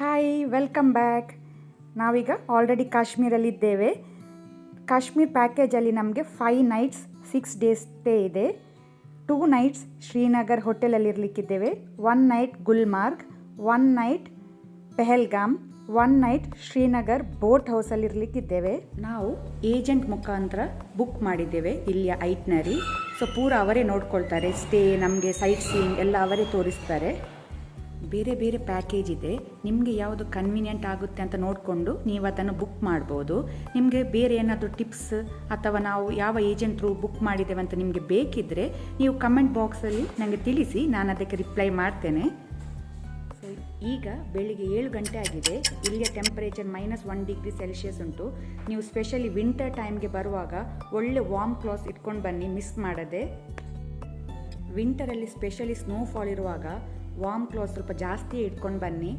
Hi welcome back. ನಾವೀಗ already ಕಾಶ್ಮೀರಲ್ಲಿದ್ದೇವೆ. ಕಾಶ್ಮೀರ್ ಪ್ಯಾಕೇಜಲ್ಲಿ ನಮಗೆ 5 ನೈಟ್ಸ್ 6 ಡೇಸ್ ಸ್ಟೇ ಇದೆ. 2 ನೈಟ್ಸ್ ಶ್ರೀನಗರ್ ಹೋಟೆಲಲ್ಲಿರಲಿಕ್ಕಿದ್ದೇವೆ. 1 night Gulmarg, 1 night Pahalgam, 1 night Srinagar boat ಹೌಸಲ್ಲಿರಲಿಕ್ಕಿದ್ದೇವೆ. ನಾವು ಏಜೆಂಟ್ ಮುಖಾಂತರ ಬುಕ್ ಮಾಡಿದ್ದೇವೆ ಇಲ್ಲಿಯ ಐಟ್ನರಿ. ಸೊ ಪೂರ ಅವರೇ ನೋಡ್ಕೊಳ್ತಾರೆ. ಸ್ಟೇ, ನಮಗೆ ಸೈಟ್ ಸೀಯಿಂಗ್ ಎಲ್ಲ ಅವರೇ ತೋರಿಸ್ತಾರೆ. ಬೇರೆ ಬೇರೆ ಪ್ಯಾಕೇಜ್ ಇದೆ. ನಿಮಗೆ ಯಾವುದು ಕನ್ವೀನಿಯೆಂಟ್ ಆಗುತ್ತೆ ಅಂತ ನೋಡಿಕೊಂಡು ನೀವು ಅದನ್ನು ಬುಕ್ ಮಾಡ್ಬೋದು. ನಿಮಗೆ ಬೇರೆ ಏನಾದರೂ ಟಿಪ್ಸ್ ಅಥವಾ ನಾವು ಯಾವ ಏಜೆಂಟ್ ಥ್ರೂ ಬುಕ್ ಮಾಡಿದ್ದೇವೆ ಅಂತ ನಿಮಗೆ ಬೇಕಿದ್ದರೆ ನೀವು ಕಮೆಂಟ್ ಬಾಕ್ಸಲ್ಲಿ ನನಗೆ ತಿಳಿಸಿ, ನಾನು ಅದಕ್ಕೆ ರಿಪ್ಲೈ ಮಾಡ್ತೇನೆ. ಸೊ ಈಗ ಬೆಳಿಗ್ಗೆ 7 ಗಂಟೆ ಆಗಿದೆ. ಇಲ್ಲಿಯ ಟೆಂಪರೇಚರ್ -1 ಡಿಗ್ರಿ ಸೆಲ್ಸಿಯಸ್ ಉಂಟು. ನೀವು ಸ್ಪೆಷಲಿ ವಿಂಟರ್ ಟೈಮ್ಗೆ ಬರುವಾಗ ಒಳ್ಳೆ ವಾರ್ಮ್ ಕ್ಲಾತ್ಸ್ ಇಟ್ಕೊಂಡು ಬನ್ನಿ, ಮಿಸ್ ಮಾಡದೆ. ವಿಂಟರಲ್ಲಿ ಸ್ಪೆಷಲಿ ಸ್ನೋಫಾಲ್ ಇರುವಾಗ ವಾರ್ಮ್ ಕ್ಲಾತ್ ಸ್ವಲ್ಪ ಜಾಸ್ತಿಯೇ ಇಟ್ಕೊಂಡು ಬನ್ನಿ.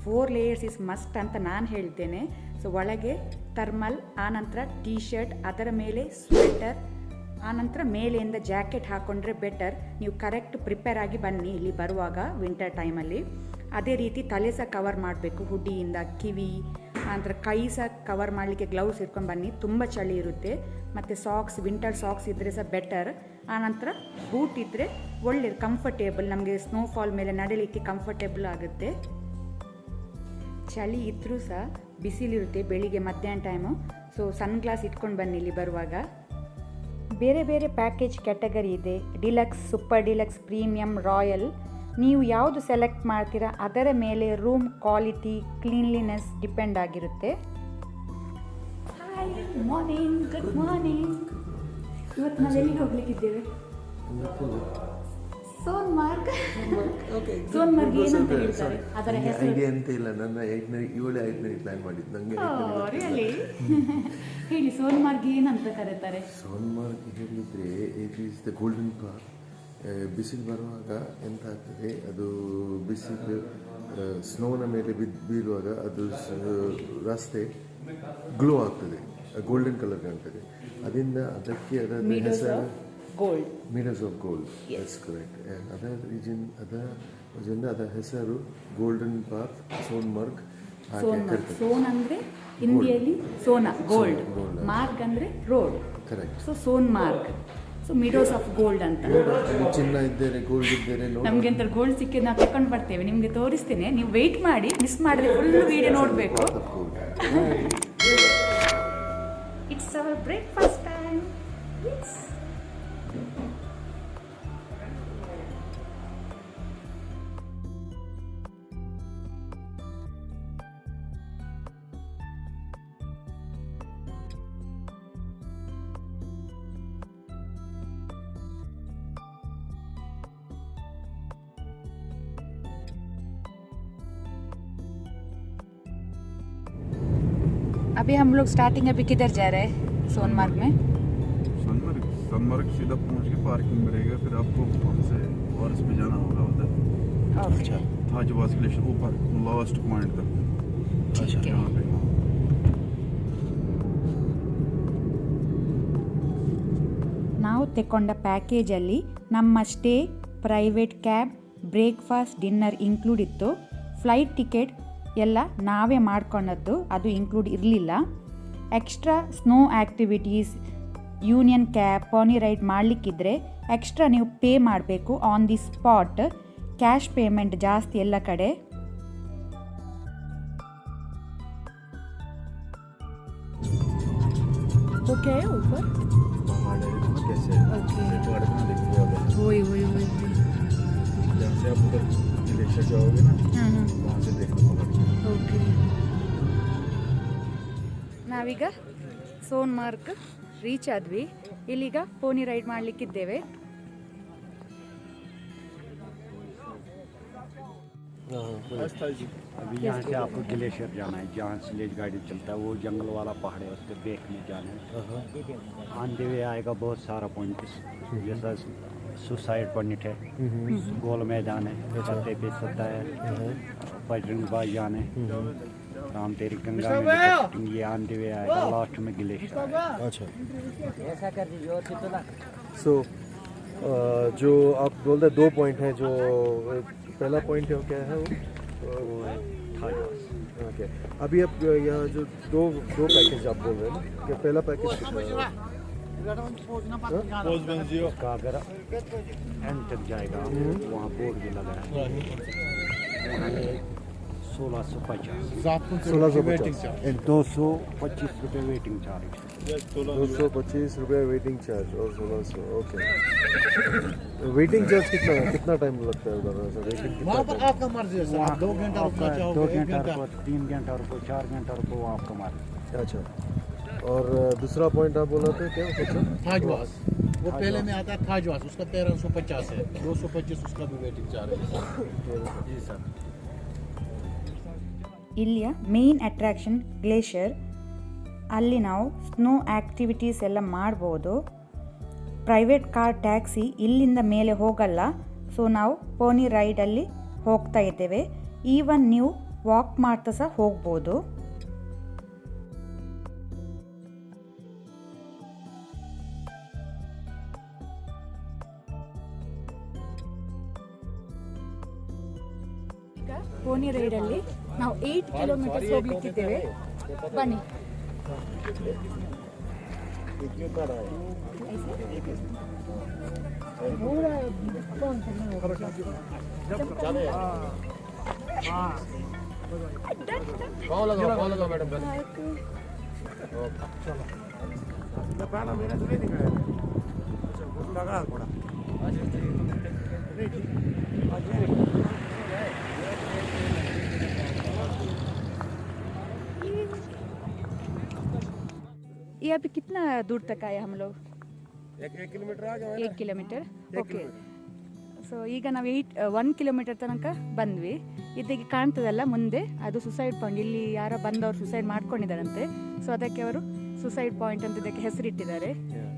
4 ಲೇಯರ್ಸ್ ಇಸ್ ಮಸ್ಟ್ ಅಂತ ನಾನು ಹೇಳ್ತೇನೆ. ಸೊ ಒಳಗೆ ಥರ್ಮಲ್, ಆನಂತರ ಟೀ ಶರ್ಟ್, ಅದರ ಮೇಲೆ ಸ್ವೆಟರ್, ಆನಂತರ ಮೇಲೆಯಿಂದ ಜಾಕೆಟ್ ಹಾಕ್ಕೊಂಡ್ರೆ ಬೆಟರ್. ನೀವು ಕರೆಕ್ಟ್ ಪ್ರಿಪೇರ್ ಆಗಿ ಬನ್ನಿ ಇಲ್ಲಿ ಬರುವಾಗ ವಿಂಟರ್ ಟೈಮಲ್ಲಿ. ಅದೇ ರೀತಿ ತಲೆ ಸಹ ಕವರ್ ಮಾಡಬೇಕು, ಹುಡಿಯಿಂದ ಕಿವಿ, ಆನಂತರ ಕೈ ಸಹ ಕವರ್ ಮಾಡಲಿಕ್ಕೆ ಗ್ಲೌಸ್ ಇಟ್ಕೊಂಡು ಬನ್ನಿ. ತುಂಬ ಚಳಿ ಇರುತ್ತೆ. ಮತ್ತು ಸಾಕ್ಸ್, ವಿಂಟರ್ ಸಾಕ್ಸ್ ಇದ್ದರೆ ಸಹ ಬೆಟರ್. ಆನಂತರ ಬೂಟ್ ಇದ್ದರೆ ಒಳ್ಳೆ ಕಂಫರ್ಟೇಬಲ್, ನಮಗೆ ಸ್ನೋಫಾಲ್ ಮೇಲೆ ನಡೀಲಿಕ್ಕೆ ಕಂಫರ್ಟೇಬಲ್ ಆಗುತ್ತೆ. ಚಳಿ ಇದ್ದರೂ ಸಹ ಬಿಸಿಲಿರುತ್ತೆ ಬೆಳಿಗ್ಗೆ ಮಧ್ಯಾಹ್ನ ಟೈಮು. ಸೊ ಸನ್ಗ್ಲಾಸ್ ಇಟ್ಕೊಂಡು ಬನ್ನಿ ಇಲ್ಲಿ ಬರುವಾಗ. ಬೇರೆ ಬೇರೆ ಪ್ಯಾಕೇಜ್ ಕ್ಯಾಟಗರಿ ಇದೆ. Deluxe, super deluxe, premium, royal. ನೀವು ಯಾವುದು ಸೆಲೆಕ್ಟ್ ಮಾಡ್ತೀರಾ ಅದರ ಮೇಲೆ ರೂಮ್ ಕ್ವಾಲಿಟಿ, ಕ್ಲೀನ್ಲಿನೆಸ್ ಡಿಪೆಂಡ್ ಆಗಿರುತ್ತೆ. Hi, morning, good morning. ಇವತ್ತು ನಾವು ಎಲ್ಲಿಗೆ ಹೋಗ್ಲಿಕ್ಕಿದ್ದೇವೆ? ಸೋನ್ಮಾರ್ಗ್. ಸೋನ್ಮಾರ್ಗ್ ಏನಂತ ಹೇಳ್ತಾರೆ? ಅದರ ಹೆಸರು ಐಡಿಯಾ ಅಂತ ಇಲ್ಲ. ನನ್ನ ಐಟ್ನರಿ ಪ್ಲಾನ್ ಮಾಡಿದ್ದು ನನಗೆ. ಹೇಳಿ, ಸೋನ್ಮಾರ್ಗ್ ಏನಂತ ಕರೀತಾರೆ? ಸೋನ್ಮಾರ್ಗ್ ಹೇಳಿದರೆ it is the golden park. ಬಿಸಿಲು ಬರುವಾಗ ಎಂತ ಆಗ್ತದೆ, ಅದು ಬಿಸಿಲು ಸ್ನೋನ ಮೇಲೆ ಬೀಳುವಾಗ ಅದು ರಸ್ತೆ ಗ್ಲೋ ಆಗ್ತದೆ, ಗೋಲ್ಡನ್ ಕಲರ್ ಕಾಣ್ತದೆ. ಅದರಿಂದ ಅದಕ್ಕೆ ಅದರ ಹೆಸರು gold, meadows of gold. That's correct. ಅದರ ರೀಜನ್ ಅದರ ಹೆಸರು ಗೋಲ್ಡನ್ ಪಾರ್ಕ್, ಸೋನ್ಮಾರ್ಗ್. ಸೋನ್ ಅಂದ್ರೆ ಹಿಂದಿಯಲ್ಲಿ ಸೋನಾ, ಗೋಲ್ಡ್. ಮಾರ್ಗ್ ಅಂದ್ರೆ road. Correct. So Sonmarg. So meadows of gold ಅಂತ. ಚಿನ್ನ ಇದ್ದೇನೆ, ಗೋಲ್ಡ್ ಇದ್ದೇನೆ. ನಮ್ಗೆ ಅಂತ ಗೋಲ್ಡ್ ಸಿಕ್ಕಿದ್ದು ನಾವು ತಗೊಂಡು ಬರ್ತೇವೆ, ನಿಮಗೆ ತೋರಿಸ್ತೇನೆ. ನೀವು ವೆಯ್ಟ್ ಮಾಡಿ, ಮಿಸ್ ಮಾಡದೆ ಫುಲ್ ವಿಡಿಯೋ ನೋಡಬೇಕು. It's hour breakfast time. अभी हम लोग स्टार्टिंग अभी किधर जा रहे हैं? सोनमार्ग में. सोनमार्ग सीधा पहुंच के पार्किंग में रहेगा, फिर आपको वहाँ से फॉरेस्ट पे जाना होगा उधर. अच्छा. थाजवास ग्लेशियर ऊपर लास्ट पॉइंट तक. अच्छा. यहाँ पे ನಾವು ತೆಕೊಂಡ ಪ್ಯಾಕೇಜಲ್ಲಿ ನಮ್ಮ stay, private cab, breakfast, dinner include ಇತ್ತು. ಫ್ಲೈಟ್ ಟಿಕೆಟ್ ಎಲ್ಲ ನಾವೇ ಮಾಡ್ಕೊಂಡದ್ದು, ಅದು ಇನ್ಕ್ಲೂಡ್ ಇರಲಿಲ್ಲ. Extra snow activities, union cab, pony ride ಮಾಡಲಿಕ್ಕಿದ್ರೆ ಎಕ್ಸ್ಟ್ರಾ ನೀವು ಪೇ ಮಾಡಬೇಕು on the spot. Cash payment ಜಾಸ್ತಿ ಎಲ್ಲ ಕಡೆ. ಓಕೆ, जाओगे ना, वहाँ से देखना होगा. ಓಕೆ. ನಾವೀಗ ಸೋನ್ಮಾರ್ಗ್ ರೀಚ್ ಆದ್ವಿ. ಇಲ್ಲಿಗ ಪೋನಿ ರೈಡ್ ಮಾಡಲಿಕ್ಕಿದ್ದೇವೆ. अभी यहाँ से आपको ग्लेशियर जाना है, जहाँ स्लेज गाड़ी चलता है, वो जंगल वाला पहाड़ है, उसके देखने जाना है. ऑन द वे आएगा बहुत सारा पॉइंट, जैसा सुसाइड पॉइंट है, गोल मैदान है, छत्ते पे सकता है, बजरंग बाग जाने, राम तेरी गंगा में ये ऑन द वे आएगा. लास्ट में ग्लेशियर. अच्छा. सो जो आप बोल रहे 2 पॉइंट हैं, जो पहला पॉइंट है वो क्या है? वो थाजवास। ओके, अभी आप यहाँ जो दो पैकेज आप बोल रहे हैं ना, कि पहला पैकेज कितना है? उसका अगर एंड तक जाएगा वहाँ बोर्ड भी लगा है, वहाँ 1650, 225 रुपये वेटिंग चार्ज। 225 रुपये वेटिंग चार्ज और 1600। ओके, वेटिंग चार्ज कितना टाइम लगता है उधर? वेटिंग वहाँ पर आपका मर्जी है सर, आप 2 घंटा रुकना चाहोगे, 2 1 घंटा घंटा। रुको, 3 घंटा रुको, 4 घंटा रुको, वो आपका मार। अच्छा, और दूसरा पॉइंट आप बोला था क्या? थाजवास वो पहले में आता है थाजवास, उसका 1350 है, 225 उसका भी वेटिंग चार्ज है। जी सर। ಇಲ್ಲಿಯ ಮೇನ್ ಅಟ್ರಾಕ್ಷನ್ ಗ್ಲೇಷಿಯರ್. ಅಲ್ಲಿ ನಾವು ಸ್ನೋ ಆ್ಯಕ್ಟಿವಿಟೀಸ್ ಎಲ್ಲ ಮಾಡ್ಬೋದು. ಪ್ರೈವೇಟ್ ಕಾರ್ ಟ್ಯಾಕ್ಸಿ ಇಲ್ಲಿಂದ ಮೇಲೆ ಹೋಗಲ್ಲ, ಸೊ ನಾವು ಪೋನಿ ರೈಡಲ್ಲಿ ಹೋಗ್ತಾ ಇದ್ದೇವೆ. ಈವನ್ ನೀವು ವಾಕ್ ಮಾಡ್ತಾ ಸಹ ಹೋಗ್ಬೋದು. ಈಗ ಪೋನಿ ರೈಡಲ್ಲಿ ನಾವು 8 ಕಿಲೋಮೀಟರ್ಸ್ ಹೋಗ್ಲಿಕ್ಕಿದ್ದೇವೆ. ಬನ್ನಿ. ये अभी कितना दूर तक आए हम लोग? 1 किलोमीटर आ गया। 1 ಕಿಲೋಮೀಟರ್. ಓಕೆ, ಸೊ ಈಗ ನಾವು 1 ಕಿಲೋಮೀಟರ್ ತನಕ ಬಂದ್ವಿ. ಇದಕ್ಕೆ ಕಾಣ್ತದಲ್ಲ ಮುಂದೆ, ಅದು ಸುಸೈಡ್ ಪಾಯಿಂಟ್. ಇಲ್ಲಿ ಯಾರೋ ಬಂದವರು ಸುಸೈಡ್ ಮಾಡ್ಕೊಂಡಿದ್ದಾರಂತೆ, ಸೊ ಅದಕ್ಕೆ ಅವರು ಸುಸೈಡ್ ಪಾಯಿಂಟ್ ಅಂತ ಇದಕ್ಕೆ ಹೆಸರಿಟ್ಟಿದ್ದಾರೆ.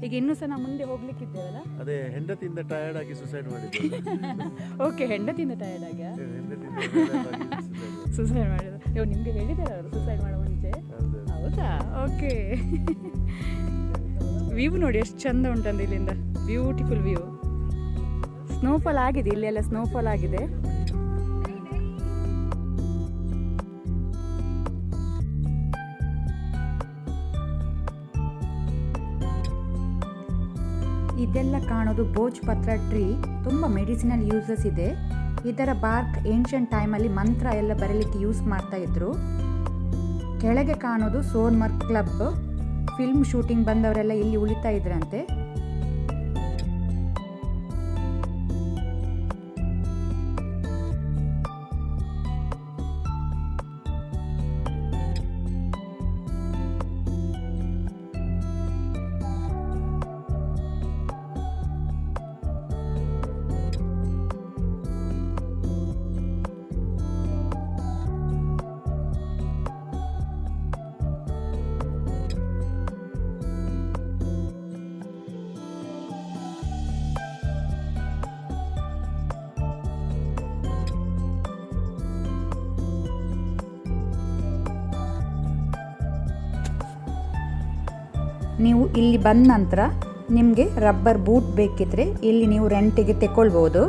ಈಗ ಇನ್ನೂ ಸಹ ನಾವು ಮುಂದೆ ಹೋಗ್ಲಿಕ್ಕಿದ್ದೇವಲ್ಲ. ಅದೇ ಹೆಂಡತಿಯಿಂದ ಟಯರ್ಡ್ ಆಗಿ ಸುಸೈಡ್ ಮಾಡಿದ್ರು. ಓಕೆ, ಹೆಂಡತಿಯಿಂದ ಟಯರ್ಡ್ ಆಗ ಸುಸೈಡ್ ಮಾಡಿದ್ರು. ಇವ್ರು ನಿಮಗೆ ಹೇಳಿದ್ದಾರೆ ಅವರು ಸುಸೈಡ್ ಮಾಡೋ ಮುಂಚೆ? ಹೌದಾ? ಓಕೆ. ವ್ಯೂ ನೋಡಿ ಎಷ್ಟು ಚಂದ ಉಂಟಂದು ಇಲ್ಲಿಂದ, ಬ್ಯೂಟಿಫುಲ್ ವ್ಯೂ. ಸ್ನೋಫಾಲ್ ಆಗಿದೆ, ಇಲ್ಲೆಲ್ಲ ಸ್ನೋಫಾಲ್ ಆಗಿದೆ. ಇದೆಲ್ಲ ಕಾಣೋದು ಭೋಜ್ ಪತ್ರ ಟ್ರೀ. ತುಂಬ ಮೆಡಿಸಿನಲ್ ಯೂಸಸ್ ಇದೆ. ಇದರ ಬಾರ್ಕ್ ಏನ್ಷಂಟ್ ಟೈಮಲ್ಲಿ ಮಂತ್ರ ಎಲ್ಲ ಬರೀಲಿಕ್ಕೆ ಯೂಸ್ ಮಾಡ್ತಾ ಇದ್ರು. ಕೆಳಗೆ ಕಾಣೋದು ಸೋನ್ಮರ್ಗ್ ಕ್ಲಬ್. ಫಿಲ್ಮ್ ಶೂಟಿಂಗ್ ಬಂದವರೆಲ್ಲ ಇಲ್ಲಿ ಉಳಿತಾ ಇದ್ರಂತೆ. ನೀವು ಇಲ್ಲಿ ಬಂದ ನಂತರ ನಿಮಗೆ ರಬ್ಬರ್ ಬೂಟ್ ಬೇಕಿದ್ರೆ ಇಲ್ಲಿ ನೀವು ರೆಂಟಿಗೆ ತಗೊಳ್ಬೋದು.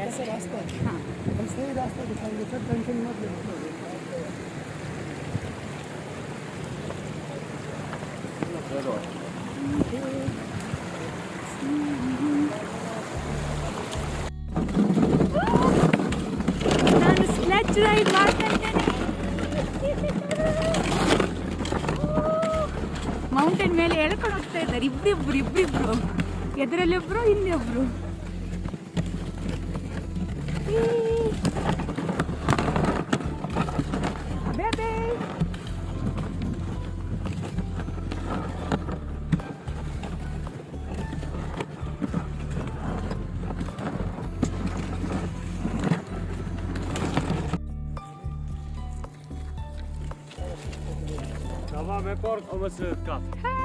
ऐसे रास्ता है। हाँ, सही रास्ता दिखाएंगे, सर टेंशन मत लो। ನಾನು ಸ್ಲೆಡ್ಜ್ ರೈಡ್ ಮಾಡ್ತಾ ಇದ್ದೇನೆ. ಮೌಂಟೇನ್ ಮೇಲೆ ಎಳ್ಕೊಂಡು ಹೋಗ್ತಾ ಇದ್ದಾರೆ ಇಬ್ರಿಬ್ರು. ಎದರಲ್ಲಿ ಒಬ್ರು, ಹಿಂದೆ ಒಬ್ರು. Tamam, wir kommen zurück. Hi.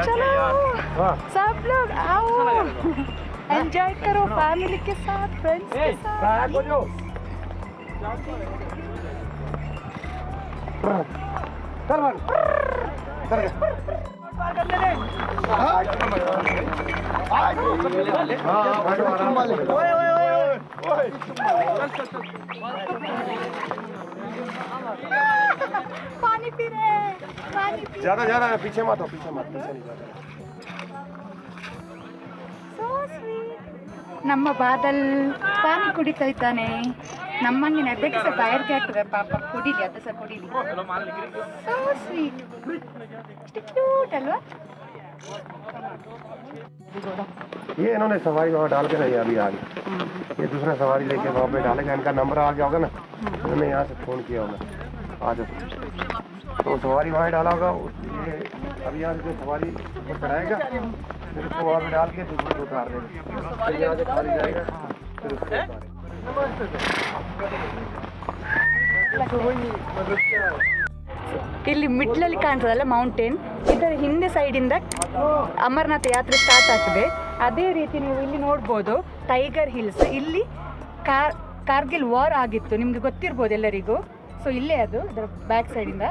चलो सब लोग आओ, एंजॉय करो फैमिली के साथ, फ्रेंड्स के साथ। पानी पी रहे हैं, पानी पी ज्यादा पीछे मत हो, पीछे नहीं जाना। So sweet. ನಮ್ಮ ಬಾದಲ್ ಪಾನಿ ಕುಡಿತಾ ಇದ್ದಾನೆ. ನಮ್ಮಂಗಿನ ಅದಕ್ಕೆ ಸಹ ಬಾಯಾರಿಕೆ ಆಗ್ತದೆ ಪಾಪ, ಕುಡಿಲಿ ಅದು ಸಹ ಕುಡಿಲಿ. So sweet. ಎಷ್ಟು ಕ್ಯೂಟ್ ಅಲ್ವಾ? ये इन्होंने सवारी वहाँ डाल के नहीं अभी आ गई, ये दूसरा सवारी लेके वहाँ पे डालेगा, इनका नंबर आ गया होगा ना, उन्होंने यहाँ से फ़ोन किया होगा आ जाओ, तो सवारी वहाँ डाला होगा, ये अभी यहाँ से सवारी को चढ़ाएगा, फिर उसको वहाँ पे डाल के दूसरे को उतार देगा, फिर यहाँ से खाली जाएगा, फिर उसको उतारेगा। ಇಲ್ಲಿ ಮಿಡ್ಲಲ್ಲಿ ಕಾಣ್ತದಲ್ಲ ಮೌಂಟೇನ್, ಇದರ ಹಿಂದೆ ಸೈಡಿಂದ ಅಮರನಾಥ ಯಾತ್ರೆ ಸ್ಟಾರ್ಟ್ ಆಗ್ತದೆ. ಅದೇ ರೀತಿ ನೀವು ಇಲ್ಲಿ ನೋಡ್ಬೋದು ಟೈಗರ್ ಹಿಲ್ಸ್. ಇಲ್ಲಿ ಕಾರ್ಗಿಲ್ ವಾರ್ ಆಗಿತ್ತು, ನಿಮಗೆ ಗೊತ್ತಿರ್ಬೋದು ಎಲ್ಲರಿಗೂ. ಸೊ ಇಲ್ಲೇ ಅದು ಇದರ ಬ್ಯಾಕ್ ಸೈಡಿಂದ